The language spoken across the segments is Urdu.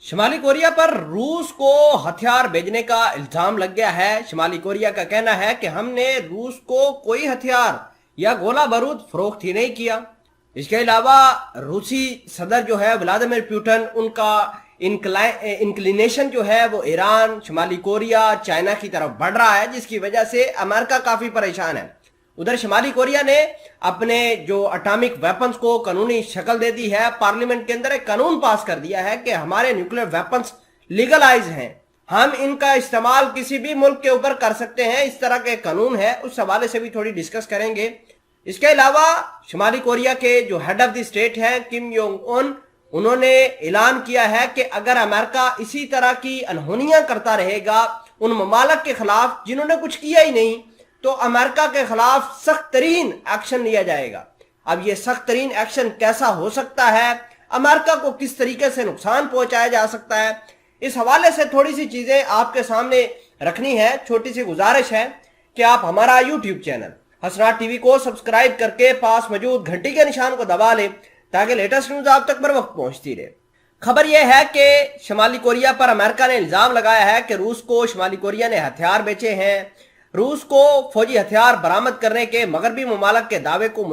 شمالی کوریا پر روس کو ہتھیار بھیجنے کا الزام لگ گیا ہے۔ شمالی کوریا کا کہنا ہے کہ ہم نے روس کو کوئی ہتھیار یا گولہ بارود فروخت ہی نہیں کیا۔ اس کے علاوہ روسی صدر جو ہے ولادیمیر پوٹن، ان کا انکلینیشن جو ہے وہ ایران، شمالی کوریا، چائنا کی طرف بڑھ رہا ہے، جس کی وجہ سے امریکہ کافی پریشان ہے۔ ادھر شمالی کوریا نے اپنے جو اٹامک ویپنز کو قانونی شکل دے دی ہے، پارلیمنٹ کے اندر ایک قانون پاس کر دیا ہے کہ ہمارے نیوکلیر ویپنز لیگلائز ہیں، ہم ان کا استعمال کسی بھی ملک کے اوپر کر سکتے ہیں، اس طرح کے قانون ہے۔ اس حوالے سے بھی تھوڑی ڈسکس کریں گے۔ اس کے علاوہ شمالی کوریا کے جو ہیڈ آف دی اسٹیٹ ہیں کم یونگ اون، انہوں نے اعلان کیا ہے کہ اگر امریکہ اسی طرح کی انہونیاں کرتا رہے گا ان ممالک کے خلاف جنہوں نے کچھ کیا ہی نہیں، تو امریکہ کے خلاف سخت ترین ایکشن لیا جائے گا۔ اب یہ سخت ترین ایکشن کیسا ہو سکتا ہے، امریکہ کو کس طریقے سے نقصان پہنچایا جا سکتا ہے، اس حوالے سے تھوڑی سی چیزیں آپ کے سامنے رکھنی ہے۔ چھوٹی سی گزارش ہے کہ آپ ہمارا یوٹیوب چینل حسنات ٹی وی کو سبسکرائب کر کے پاس موجود گھنٹی کے نشان کو دبا لیں تاکہ لیٹسٹ نیوز آپ تک بر وقت پہنچتی رہے۔ خبر یہ ہے کہ شمالی کوریا پر امریکہ نے الزام لگایا ہے کہ روس کو شمالی کوریا نے ہتھیار بیچے ہیں۔ روس کو فوجی ہتھیار برآمد کرنے کے مغربی ممالک کے دعوے کو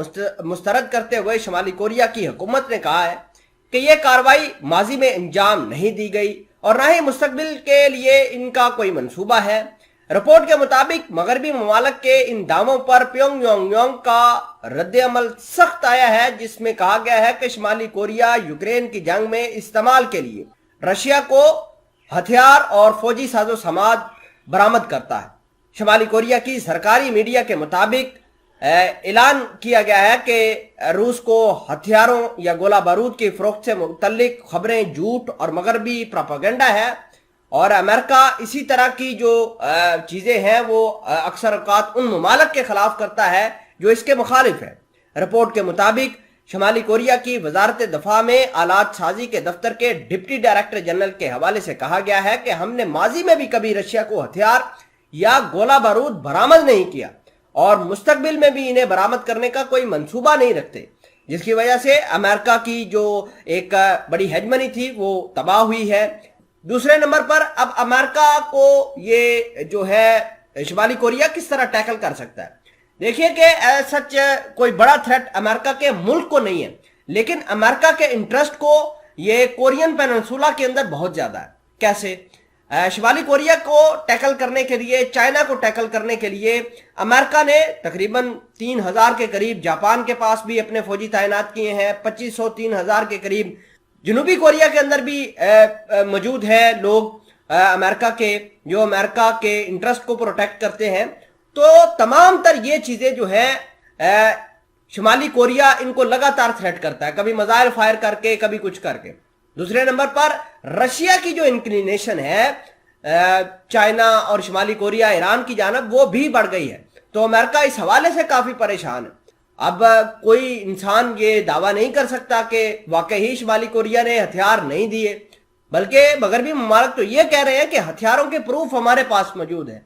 مسترد کرتے ہوئے شمالی کوریا کی حکومت نے کہا ہے کہ یہ کارروائی ماضی میں انجام نہیں دی گئی اور نہ ہی مستقبل کے لیے ان کا کوئی منصوبہ ہے۔ رپورٹ کے مطابق مغربی ممالک کے ان دعووں پر پیونگ یونگ کا رد عمل سخت آیا ہے، جس میں کہا گیا ہے کہ شمالی کوریا یوکرین کی جنگ میں استعمال کے لیے رشیا کو ہتھیار اور فوجی ساز و سامان برآمد کرتا ہے۔ شمالی کوریا کی سرکاری میڈیا کے مطابق اعلان کیا گیا ہے کہ روس کو ہتھیاروں یا گولہ بارود کی فروخت سے متعلق خبریں جھوٹ اور مغربی پروپیگنڈا ہے، اور امریکہ اسی طرح کی جو چیزیں ہیں وہ اکثر اوقات ان ممالک کے خلاف کرتا ہے جو اس کے مخالف ہے۔ رپورٹ کے مطابق شمالی کوریا کی وزارت دفاع میں آلات سازی کے دفتر کے ڈپٹی ڈائریکٹر جنرل کے حوالے سے کہا گیا ہے کہ ہم نے ماضی میں بھی کبھی رشیا کو ہتھیار یا گولہ بارود برآمد نہیں کیا اور مستقبل میں بھی انہیں برآمد کرنے کا کوئی منصوبہ نہیں رکھتے، جس کی وجہ سے امریکہ کی جو ایک بڑی ہیجمنی تھی وہ تباہ ہوئی ہے۔ دوسرے نمبر پر اب امریکہ کو یہ جو ہے شمالی کوریا کس طرح ٹیکل کر سکتا ہے۔ دیکھیے کہ سچ کوئی بڑا تھریٹ امریکہ کے ملک کو نہیں ہے، لیکن امریکہ کے انٹرسٹ کو یہ کورین پیننسولا کے اندر بہت زیادہ ہے۔ کیسے؟ شمالی کوریا کو ٹیکل کرنے کے لیے، چائنا کو ٹیکل کرنے کے لیے امریکہ نے تقریباً 3000 کے قریب جاپان کے پاس بھی اپنے فوجی تعینات کیے ہیں، 2500 3000 کے قریب جنوبی کوریا کے اندر بھی موجود ہے لوگ امریکہ کے، جو امریکہ کے انٹرسٹ کو پروٹیکٹ کرتے ہیں۔ تو تمام تر یہ چیزیں جو ہے شمالی کوریا ان کو لگاتار تھریٹ کرتا ہے، کبھی میزائل فائر کر کے، کبھی کچھ کر کے۔ دوسرے نمبر پر رشیا کی جو انکلینیشن ہے چائنا اور شمالی کوریا ایران کی جانب، وہ بھی بڑھ گئی ہے۔ تو امریکہ اس حوالے سے کافی پریشان ہے۔ اب کوئی انسان یہ دعویٰ نہیں کر سکتا کہ واقعی شمالی کوریا نے ہتھیار نہیں دیے، بلکہ مغربی ممالک تو یہ کہہ رہے ہیں کہ ہتھیاروں کے پروف ہمارے پاس موجود ہیں۔